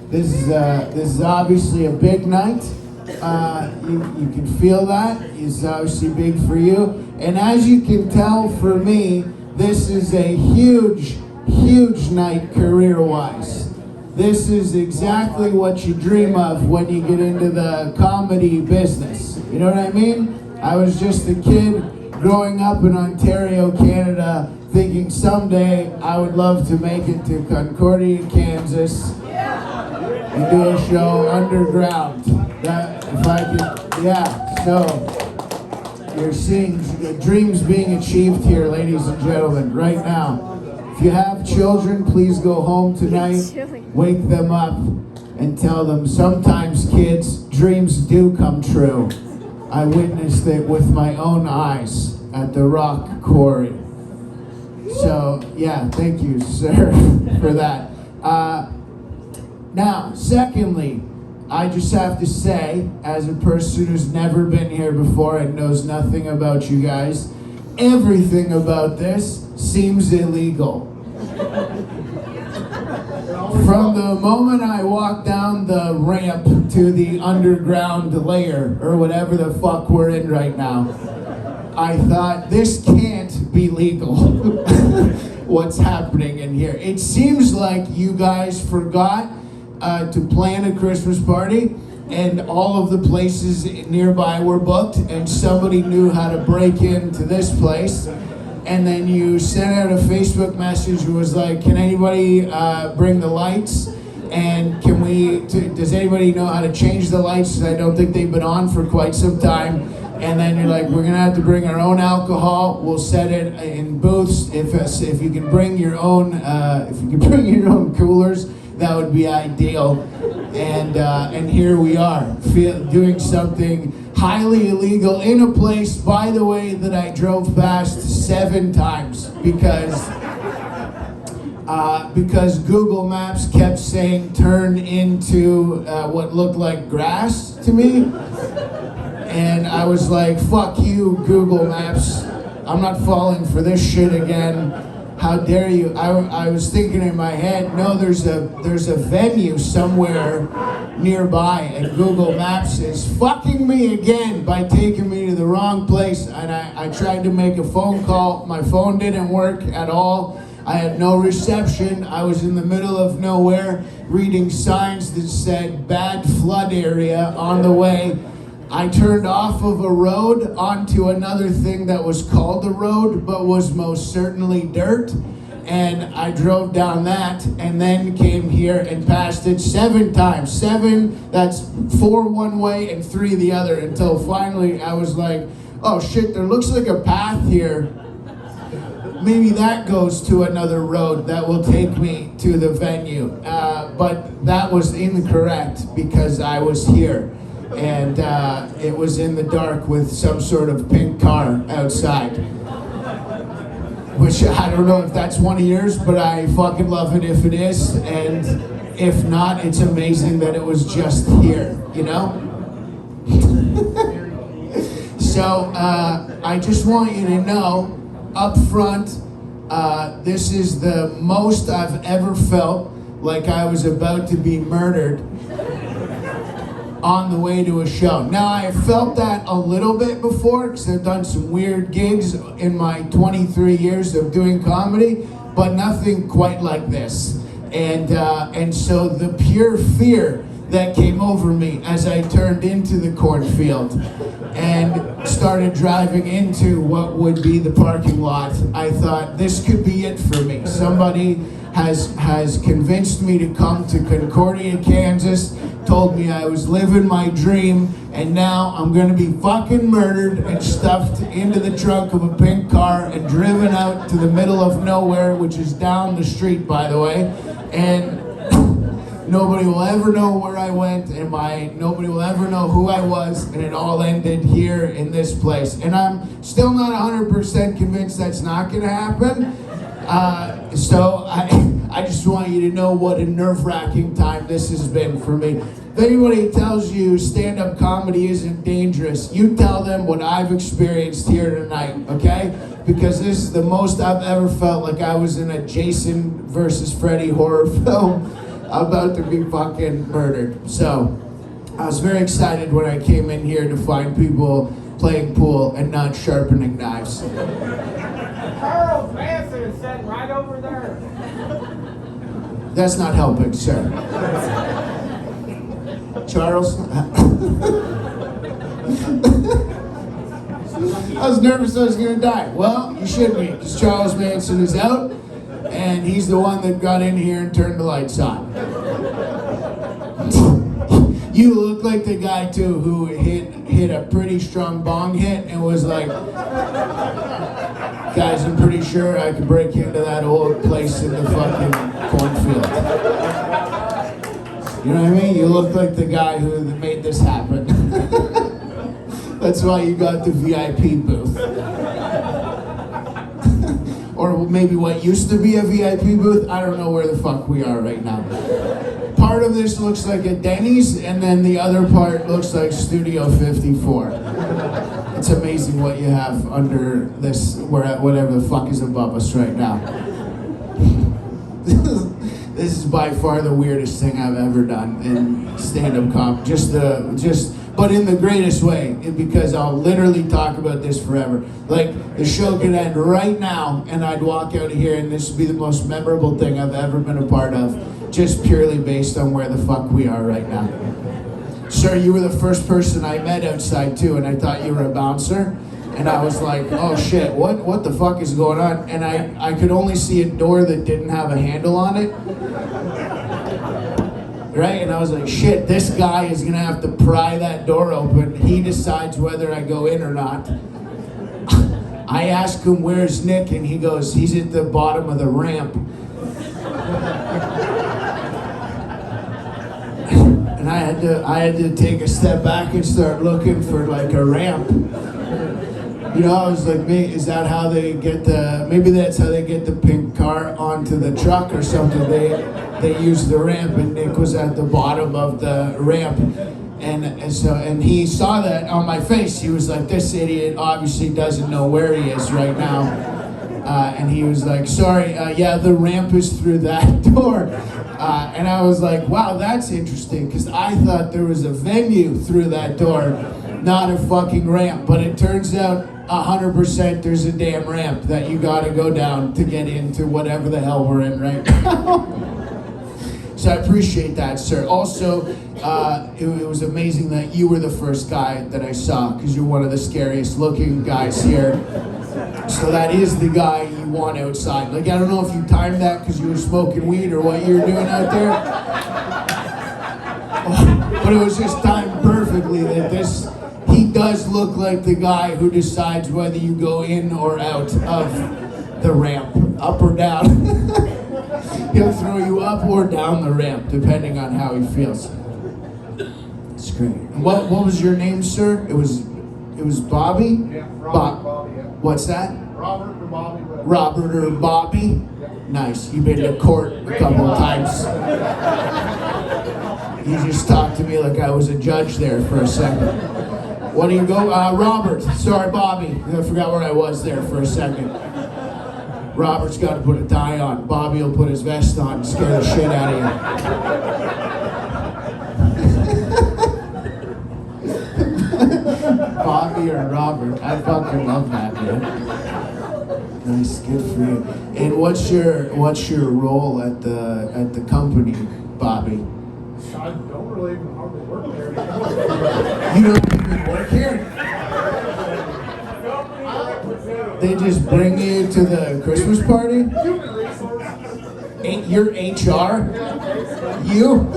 This is obviously a big night. You can feel that. It's obviously big for you. And as you can tell for me, this is a huge, huge night career-wise. This is exactly what you dream of when you get into the comedy business. You know what I mean? I was just a kid growing up in Ontario, Canada, thinking someday I would love to make it to Concordia, Kansas, and do a show underground. That if I could, yeah. So you're seeing dreams being achieved here, ladies and gentlemen, right now. If you have children, please go home tonight, wake them up, and tell them sometimes, kids, dreams do come true. I witnessed it with my own eyes at the rock quarry. So, yeah, thank you, sir, for that. Now, secondly, I just have to say, as a person who's never been here before and knows nothing about you guys, everything about this seems illegal. From the moment I walked down the ramp to the underground layer, or whatever the fuck we're in right now, I thought, this can't be legal. What's happening in here? It seems like you guys forgot to plan a Christmas party, and all of the places nearby were booked, and somebody knew how to break into this place. And then you sent out a Facebook message and was like, can anybody bring the lights? And does anybody know how to change the lights? Because I don't think they've been on for quite some time. And then you're like, we're gonna have to bring our own alcohol. We'll set it in booths. If you can bring your own, coolers, that would be ideal. And here we are, doing something highly illegal in a place, by the way, that I drove past 7 times because Google Maps kept saying turn into what looked like grass to me. And I was like, fuck you, Google Maps. I'm not falling for this shit again. How dare you? I was thinking in my head, no, there's a venue somewhere nearby, and Google Maps is fucking me again by taking me to the wrong place. And I tried to make a phone call. My phone didn't work at all. I had no reception. I was in the middle of nowhere reading signs that said bad flood area on the way. I turned off of a road onto another thing that was called a road, but was most certainly dirt. And I drove down that and then came here and passed it 7 times. 7, that's 4 one way and 3 the other, until finally I was like, oh shit, there looks like a path here. Maybe that goes to another road that will take me to the venue. But that was incorrect because I was here. And it was in the dark with some sort of pink car outside. Which I don't know if that's one of yours, but I fucking love it if it is. And if not, it's amazing that it was just here, you know? So I just want you to know, up front, this is the most I've ever felt like I was about to be murdered on the way to a show. Now, I have felt that a little bit before because I've done some weird gigs in my 23 years of doing comedy, but nothing quite like this. And so the pure fear that came over me as I turned into the cornfield and started driving into what would be the parking lot, I thought, this could be it for me. Somebody has convinced me to come to Concordia, Kansas, told me I was living my dream, and now I'm gonna be fucking murdered and stuffed into the trunk of a pink car and driven out to the middle of nowhere, which is down the street, by the way, and nobody will ever know where I went, and nobody will ever know who I was, and it all ended here in this place. And I'm still not 100% convinced that's not gonna happen. So I just want you to know what a nerve-wracking time this has been for me. If anybody tells you stand-up comedy isn't dangerous, you tell them what I've experienced here tonight, okay? Because this is the most I've ever felt like I was in a Jason versus Freddy horror film. about to be fucking murdered. So I was very excited when I came in here to find people playing pool and not sharpening knives. Charles Manson is sitting right over there. That's not helping, sir. Charles? I was nervous I was gonna die. Well, you should be, because Charles Manson is out, and he's the one that got in here and turned the lights on. You look like the guy too who hit a pretty strong bong hit and was like, guys, I'm pretty sure I could break into that old place in the fucking cornfield. You know what I mean? You look like the guy who made this happen. That's why you got the VIP booth. Or maybe what used to be a VIP booth. I don't know where the fuck we are right now. Part of this looks like a Denny's, and then the other part looks like Studio 54. It's amazing what you have under this, whatever the fuck is above us right now. This is by far the weirdest thing I've ever done in stand-up comedy. But in the greatest way, because I'll literally talk about this forever. Like, the show could end right now, and I'd walk out of here, and this would be the most memorable thing I've ever been a part of, just purely based on where the fuck we are right now. Sir, you were the first person I met outside, too, and I thought you were a bouncer. And I was like, oh shit, what the fuck is going on? And I could only see a door that didn't have a handle on it. Right? And I was like, shit, this guy is gonna have to pry that door open. He decides whether I go in or not. I ask him, where's Nick? And he goes, he's at the bottom of the ramp. And I had to take a step back and start looking for like a ramp. You know, I was like, is that how they get maybe that's how they get the pink car onto the truck or something. They use the ramp, and Nick was at the bottom of the ramp. And he saw that on my face. He was like, this idiot obviously doesn't know where he is right now. And he was like, sorry, yeah, the ramp is through that door. And I was like, wow, that's interesting, because I thought there was a venue through that door, not a fucking ramp. But it turns out 100% there's a damn ramp that you gotta go down to get into whatever the hell we're in right now. So I appreciate that, sir. Also, it was amazing that you were the first guy that I saw, because you're one of the scariest looking guys here. So that is the guy you want outside. Like, I don't know if you timed that because you were smoking weed or what you were doing out there. But it was just timed perfectly that he does look like the guy who decides whether you go in or out of the ramp, up or down. He'll throw you up or down the ramp, depending on how he feels. It's great. And what was your name, sir? It was Bobby? Yeah, Bobby, yeah. What's that? Robert or Bobby. Robert or Bobby? Yeah. Nice. You've been to court a couple of times. You just talked to me like I was a judge there for a second. What do you go? Robert. Sorry, Bobby. I forgot where I was there for a second. Robert's got to put a tie on. Bobby will put his vest on and scare the shit out of you. Bobby or Robert. I fucking love that, man. Nice, good for you. And what's your role at the company, Bobby? I don't really even hardly work there anymore. You don't even work here? They just bring you to the Christmas party? Human resources. You're HR? You?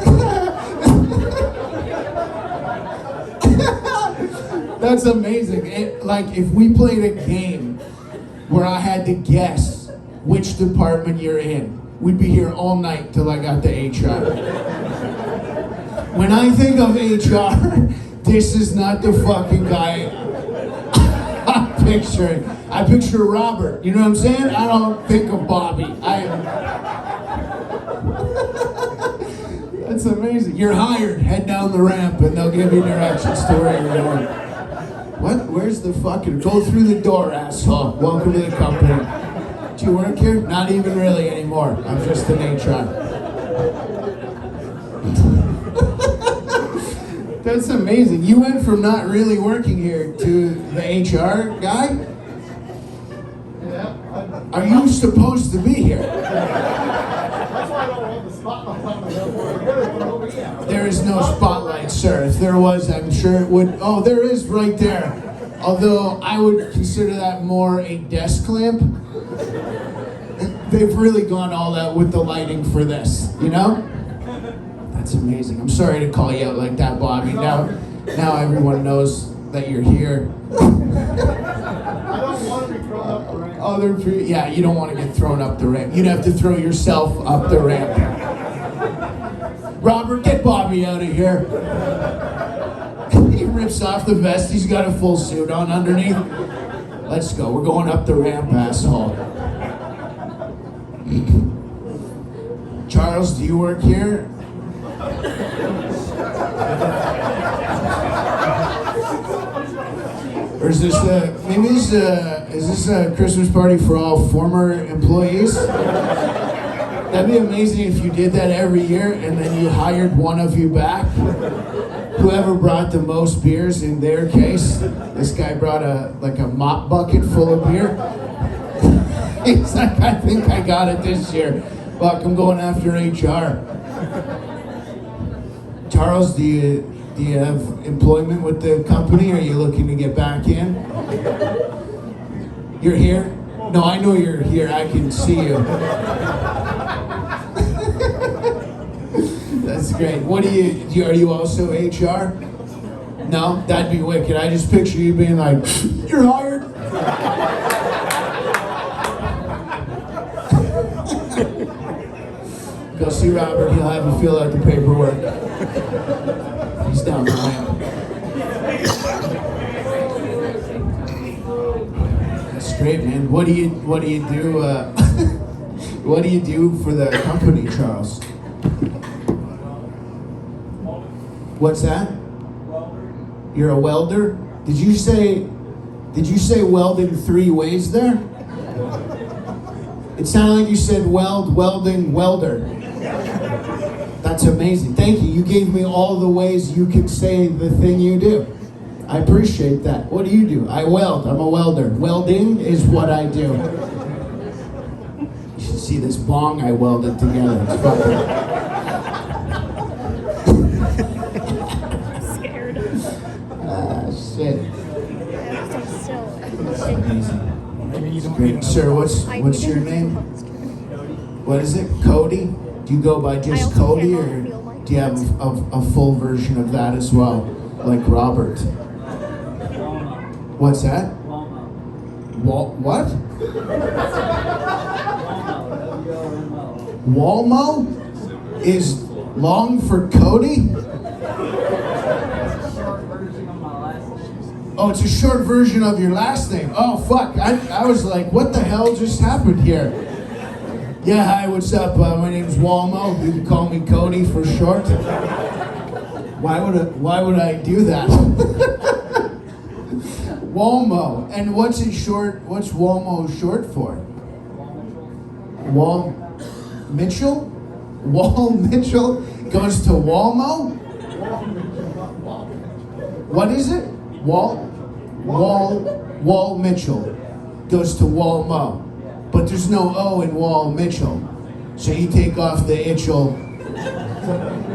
That's amazing. Like, if we played a game where I had to guess which department you're in, we'd be here all night till I got to HR. When I think of HR, this is not the fucking guy I'm picturing. I picture Robert. You know what I'm saying? I don't think of Bobby. That's amazing. You're hired. Head down the ramp and they'll give you directions to where you're going. What? Where's the fucking... Go through the door, asshole. Welcome to the company. Do you work here? Not even really anymore. I'm just an HR. That's amazing. You went from not really working here to the HR guy? Yeah. Are you supposed to be here? That's why I don't want the spotlight on me. There is no spotlight, sir. If there was, I'm sure it would. Oh, there is right there. Although I would consider that more a desk lamp. They've really gone all out with the lighting for this, you know? That's amazing. I'm sorry to call you out like that, Bobby. Now everyone knows that you're here. I don't want to be thrown up the ramp. Yeah, you don't want to get thrown up the ramp. You'd have to throw yourself up the ramp. Robert, get Bobby out of here. He rips off the vest. He's got a full suit on underneath. Let's go. We're going up the ramp, asshole. Charles, do you work here? Or is this is this a Christmas party for all former employees? That'd be amazing if you did that every year and then you hired one of you back. Whoever brought the most beers in their case, this guy brought a mop bucket full of beer. He's like, I think I got it this year. Fuck, I'm going after HR. Charles, do you have employment with the company? Are you looking to get back in? You're here? No, I know you're here. I can see you. That's great. What are you also HR? No? That'd be wicked. I just picture you being like, you're hired. Go see Robert. He'll have you fill out the paperwork. He's down the ramp. That's great, man. What do you do? What do you do for the company, Charles? What's that? You're a welder? Did you say weld in 3 ways there? It sounded like you said welding, welder. That's amazing. Thank you. You gave me all the ways you could say the thing you do. I appreciate that. What do you do? I weld. I'm a welder. Welding is what I do. You should see this bong I welded together. It's fucking... Scared. Shit. I'm still. It's great. Sir, what's your name? What is it? Cody? Do you go by just Cody, or do you have a full version of that as well, like Robert? What's that? What? Walmo is long for Cody? Oh, it's a short version of your last name. Oh, fuck. I was like, what the hell just happened here? Yeah, hi, what's up? My name's Walmo. You can call me Cody for short. Why would I do that? Walmo. And what's Walmo short for? Wal Mitchell? Wal Mitchell goes to Walmo? What is it? Wal Mitchell goes to Walmo. But there's no O in Wal Mitchell. So you take off the itchel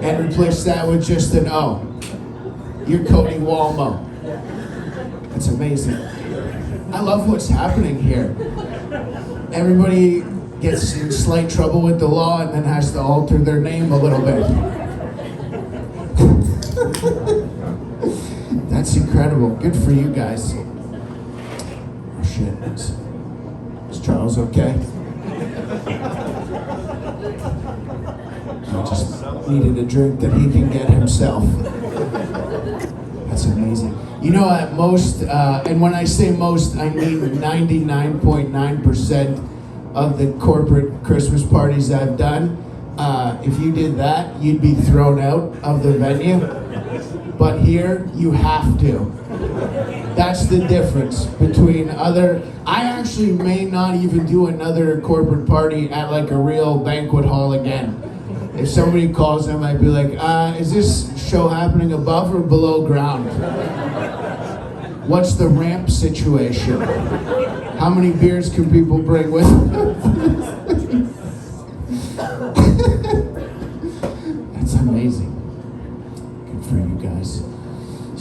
and replace that with just an O. You're Cody Walmo. That's amazing. I love what's happening here. Everybody gets in slight trouble with the law and then has to alter their name a little bit. That's incredible. Good for you guys. Oh shit. Is Charles okay? I just needed a drink that he can get himself. That's amazing. You know, at most, and when I say most, I mean 99.9% of the corporate Christmas parties I've done, if you did that, you'd be thrown out of the venue. But here, you have to. That's the difference between other... I actually may not even do another corporate party at like a real banquet hall again. If somebody calls, I might be like, is this show happening above or below ground? What's the ramp situation? How many beers can people bring with them? That's amazing. Good for you guys.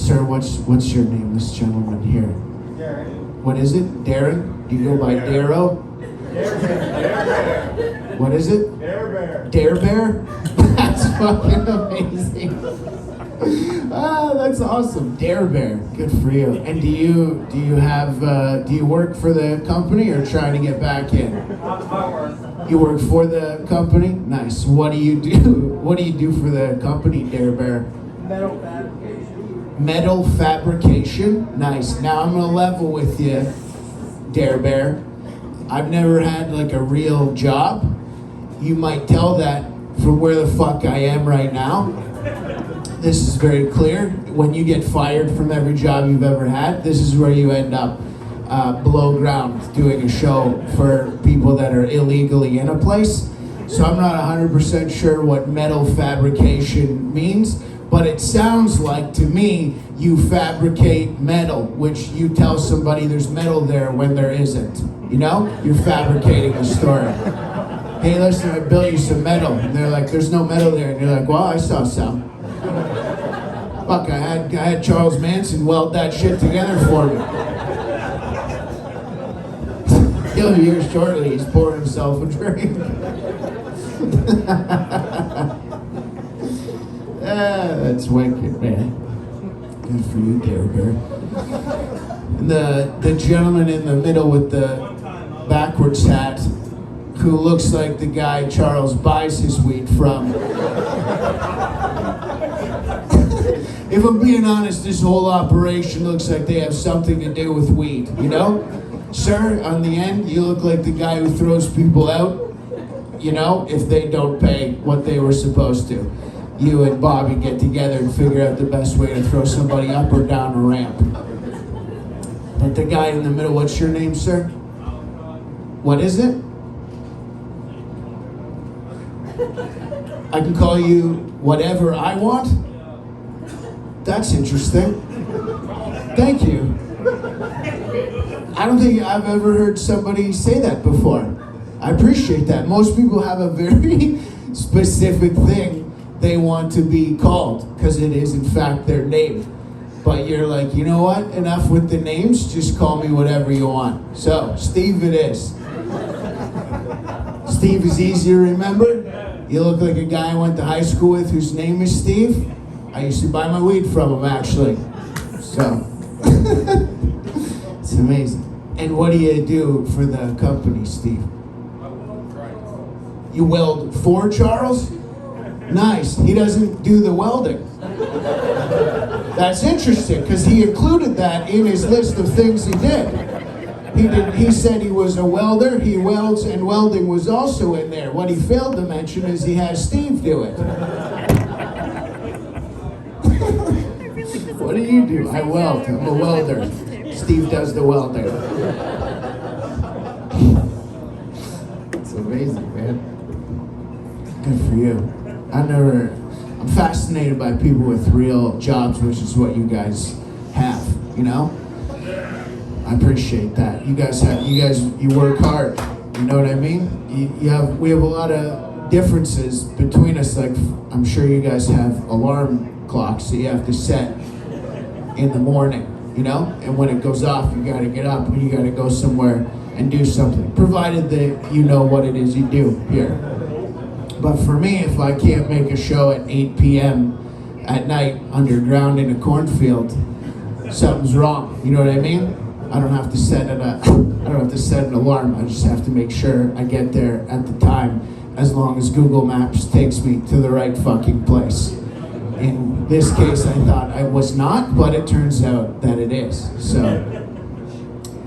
Sir, what's your name, this gentleman here? Gerard. What is it? Darren? Do you go by Darrow? Dare What is it? Bear. Dare Bear? That's fucking amazing. That's awesome. Dare Bear. Good for you. And do you work for the company or trying to get back in? You work for the company? Nice. What do you do? What do you do for the company, Dare Bear? Metal fabrication. Metal fabrication? Nice. Now I'm gonna level with you, Dare Bear. I've never had like a real job. You might tell that from where the fuck I am right now. This is very clear. When you get fired from every job you've ever had, this is where you end up, below ground, doing a show for people that are illegally in a place. So I'm not 100% sure what metal fabrication means, but it sounds like to me you fabricate metal, which you tell somebody there's metal there when there isn't. You know? You're fabricating a story. Hey, listen, I built you some metal. And they're like, there's no metal there. And you're like, well, I saw some. Fuck, I had Charles Manson weld that shit together for me. He'll be here shortly. He's pouring himself a drink. That's wicked, man. Good for you, Dare Bear. And the gentleman in the middle with the backwards hat, who looks like the guy Charles buys his weed from. If I'm being honest, this whole operation looks like they have something to do with weed, you know? Sir, on the end, you look like the guy who throws people out, you know, if they don't pay what they were supposed to. You and Bobby get together and figure out the best way to throw somebody up or down a ramp. But the guy in the middle, what's your name, sir? What is it? I can call you whatever I want? That's interesting. Thank you. I don't think I've ever heard somebody say that before. I appreciate that. Most people have a very specific thing they want to be called, because it is in fact their name. But you're like, you know what? Enough with the names, just call me whatever you want. So, Steve it is. Steve is easy to remember. You look like a guy I went to high school with whose name is Steve. I used to buy my weed from him, actually. So, it's amazing. And what do you do for the company, Steve? You weld for Charles? Nice. He doesn't do the welding. That's interesting, because he included that in his list of things he did. He said he was a welder, he welds, and welding was also in there. What he failed to mention is he has Steve do it. What do you do? I weld. I'm a welder. Steve does the welding. It's amazing, man. Good for you. I'm fascinated by people with real jobs, which is what you guys have, you know? I appreciate that. You work hard. You know what I mean? We have a lot of differences between us. Like, I'm sure you guys have alarm clocks that you have to set in the morning, you know? And when it goes off, you gotta get up and you gotta go somewhere and do something, provided that you know what it is you do here. But for me, if I can't make a show at 8 p.m. at night underground in a cornfield, something's wrong. You know what I mean? I don't have to set an alarm. I just have to make sure I get there at the time, as long as Google Maps takes me to the right fucking place. In this case, I thought I was not, but it turns out that it is. So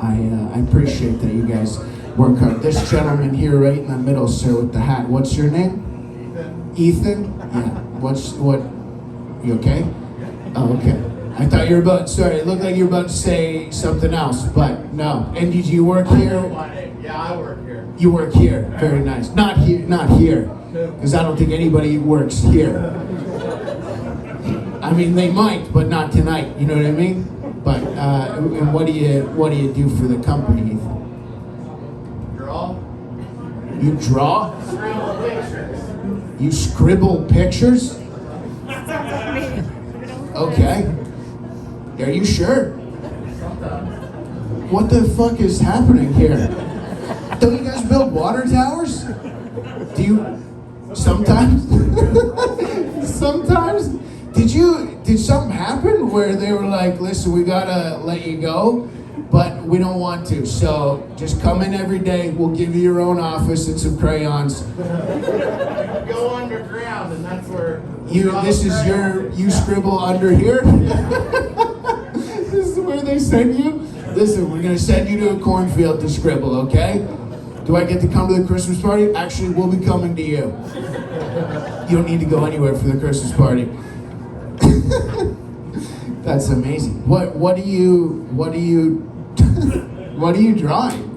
I appreciate that you guys work hard. This gentleman here right in the middle, sir, with the hat. What's your name? Ethan? Yeah. You okay? Oh, okay. I thought you were it looked like you were about to say something else, but no. And did you work here? Yeah, I work here. You work here. Very nice. Not here. because I don't think anybody works here. I mean, they might, but not tonight. You know what I mean? But and what do you do for the company? Draw. You draw? Scribble pictures. You scribble pictures? Sounds like me. Okay. Are you sure? Sometimes. What the fuck is happening here? Don't you guys build water towers? Do you? Sometimes? Sometimes? Did something happen where they were like, listen, we gotta let you go, but we don't want to, so just come in every day, we'll give you your own office and some crayons. Go underground, and that's where You scribble under here? This is where they send you? Listen, we're gonna send you to a cornfield to scribble, okay? Do I get to come to the Christmas party? Actually, we'll be coming to you. You don't need to go anywhere for the Christmas party. That's amazing. What are you drawing?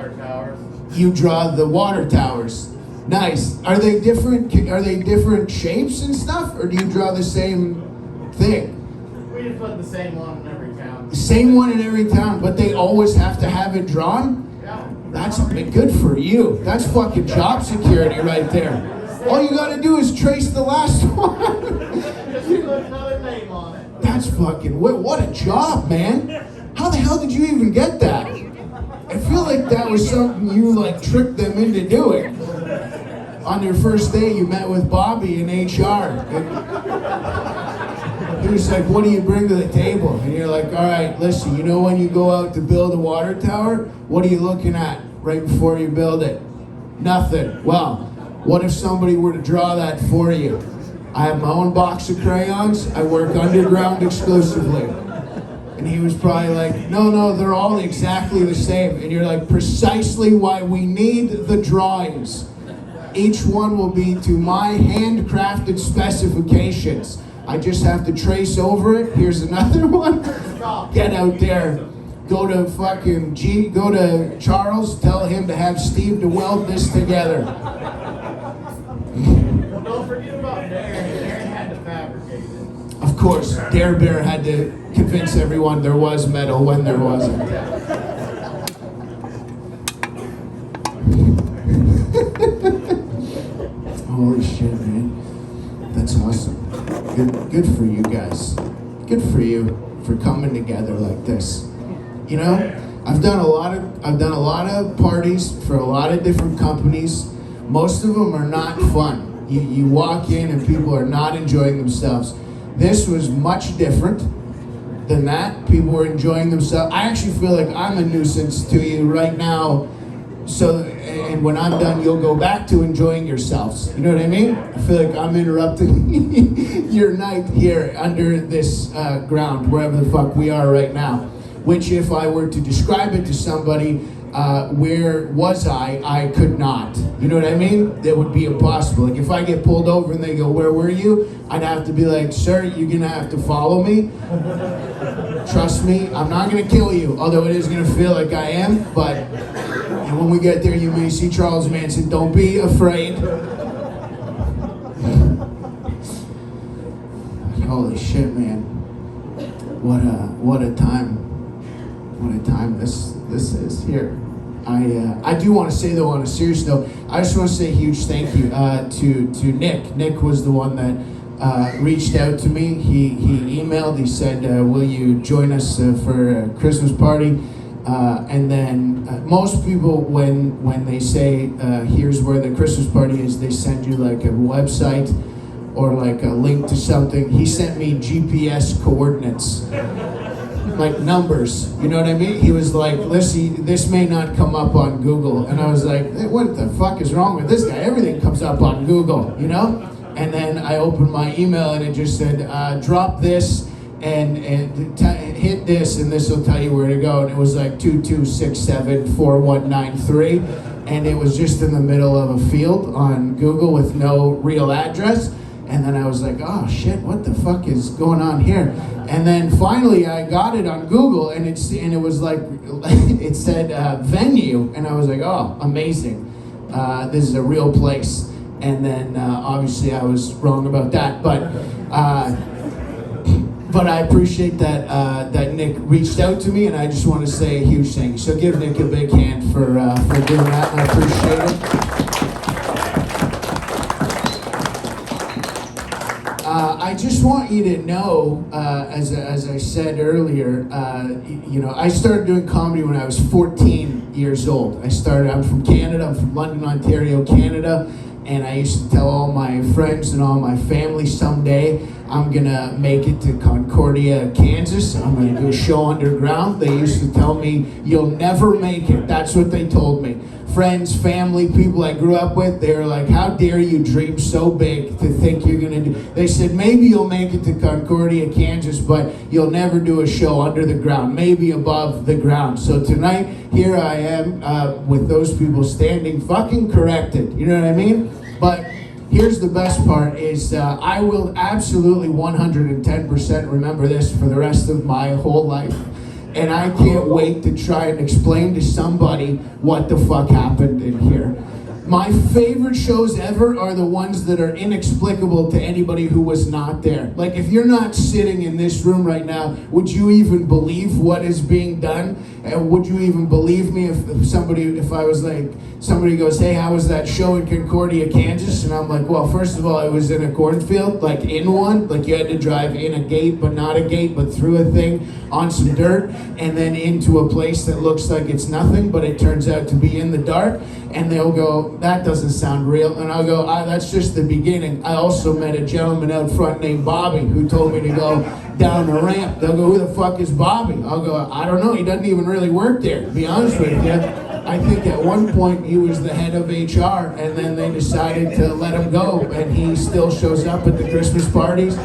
water towers. You draw the water towers. Nice. Are they different shapes and stuff, or do you draw the same thing? We just put the same one in every town. Same one in every town, but they always have to have it drawn? Yeah. That's good for you. That's fucking job security right there. All you gotta do is trace the last one. Just put another name on it. That's fucking, what a job, man. How the hell did you even get that? I feel like that was something you like tricked them into doing. On your first day, you met with Bobby in HR. And he was like, what do you bring to the table? And you're like, all right, listen, you know when you go out to build a water tower, what are you looking at right before you build it? Nothing. Well, what if somebody were to draw that for you? I have my own box of crayons. I work underground exclusively. And he was probably like, no, they're all exactly the same. And you're like, precisely why we need the drawings. Each one will be to my handcrafted specifications. I just have to trace over it. Here's another one. Get out there. Go to Charles, tell him to have Steve to weld this together. Don't forget about Darren. Darren had to fabricate it. Of course, Dare Bear had to convince everyone there was metal when there wasn't. Holy shit, man. That's awesome. Good for you guys. Good for you for coming together like this. You know, I've done a lot of parties for a lot of different companies. Most of them are not fun. You walk in and people are not enjoying themselves. This was much different than that. People were enjoying themselves. I actually feel like I'm a nuisance to you right now. So, and when I'm done, you'll go back to enjoying yourselves. You know what I mean? I feel like I'm interrupting your night here under this ground, wherever the fuck we are right now. Which, if I were to describe it to somebody, where was I could not. You know what I mean? That would be impossible. Like if I get pulled over and they go, where were you? I'd have to be like, sir, you're gonna have to follow me. Trust me, I'm not gonna kill you, although it is gonna feel like I am, but and when we get there you may see Charles Manson. Don't be afraid. Holy shit, man. What a time. What a time this is here. I do want to say though, on a serious note, I just want to say a huge thank you to Nick. Nick was the one that reached out to me. He emailed. He said, "Will you join us for a Christmas party?" And then most people, when they say, "Here's where the Christmas party is," they send you like a website or like a link to something. He sent me GPS coordinates. Like numbers, you know what I mean? He was like, listen, this may not come up on Google. And I was like, hey, what the fuck is wrong with this guy? Everything comes up on Google, you know? And then I opened my email and it just said, drop this and hit this and this will tell you where to go. And it was like 22674193. And it was just in the middle of a field on Google with no real address. And then I was like, oh shit, what the fuck is going on here? And then finally I got it on Google and it was like, it said venue. And I was like, oh, amazing. This is a real place. and then obviously I was wrong about that. But I appreciate that that Nick reached out to me, and I just want to say a huge thank you. So give Nick a big hand for doing that, and I appreciate it. I just want you to know, as I said earlier, you know, I started doing comedy when I was 14 years old. I'm from Canada. I'm from London, Ontario, Canada. And I used to tell all my friends and all my family, someday I'm gonna make it to Concordia, Kansas. I'm gonna do a show underground. They used to tell me, you'll never make it. That's what they told me. Friends, family, people I grew up with, they were like, how dare you dream so big to think you're gonna do. They said, maybe you'll make it to Concordia, Kansas, but you'll never do a show under the ground, maybe above the ground. So tonight, here I am with those people standing fucking corrected. You know what I mean? But here's the best part is I will absolutely 110% remember this for the rest of my whole life. And I can't wait to try and explain to somebody what the fuck happened in here. My favorite shows ever are the ones that are inexplicable to anybody who was not there. Like, if you're not sitting in this room right now, would you even believe what is being done? And would you even believe me if I was like, somebody goes, hey, how was that show in Concordia, Kansas? And I'm like, well, first of all, it was in a cornfield, like in one, like you had to drive in a gate, but not a gate, but through a thing on some dirt, and then into a place that looks like it's nothing, but it turns out to be in the dark. And they'll go, that doesn't sound real. And I'll go, that's just the beginning. I also met a gentleman out front named Bobby who told me to go down a ramp. They'll go, who the fuck is Bobby? I'll go, I don't know. He doesn't even really work there, to be honest with you. I think at one point he was the head of HR, and then they decided to let him go, and he still shows up at the Christmas parties,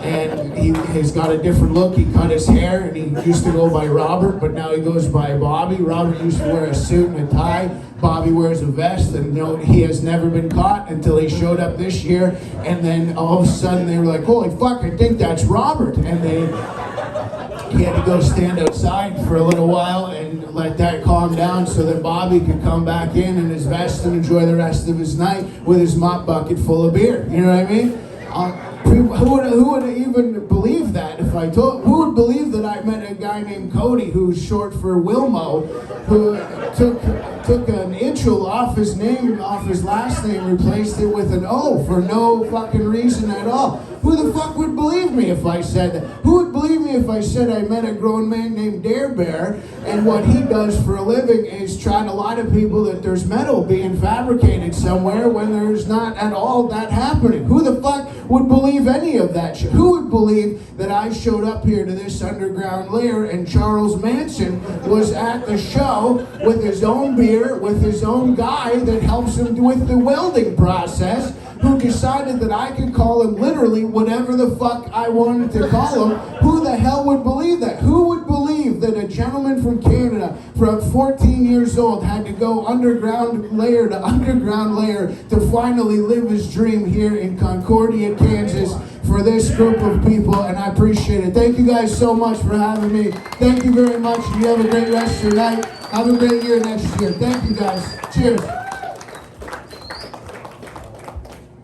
and he's got a different look. He cut his hair, and he used to go by Robert, but now he goes by Bobby. Robert used to wear a suit and a tie. Bobby wears a vest, and he has never been caught until he showed up this year, and then all of a sudden they were like, holy fuck, I think that's Robert, and he had to go stand outside for a little while and let that calm down so that Bobby could come back in his vest and enjoy the rest of his night with his mop bucket full of beer. You know what I mean? Who would even believe that if I told? Who would believe that I met a guy named Cody, who's short for Wilmo, who took an initial off his name, off his last name, replaced it with an O for no fucking reason at all? Who the fuck would believe me if I said that? Who would believe me if I said I met a grown man named Dare Bear, and what he does for a living is try to lie to people that there's metal being fabricated somewhere when there's not at all that happening? Who the fuck would believe any of that shit? Who would believe that I showed up here to this underground lair and Charles Manson was at the show with his own beer, with his own guy that helps him with the welding process, who decided that I could call him literally whatever the fuck I wanted to call him? Who the hell would believe that? Who would believe that a gentleman from Canada, from 14 years old, had to go underground layer to underground layer to finally live his dream here in Concordia, Kansas, for this group of people? And I appreciate it. Thank you guys so much for having me. Thank you very much. You have a great rest of your night. Have a great year next year. Thank you guys. Cheers.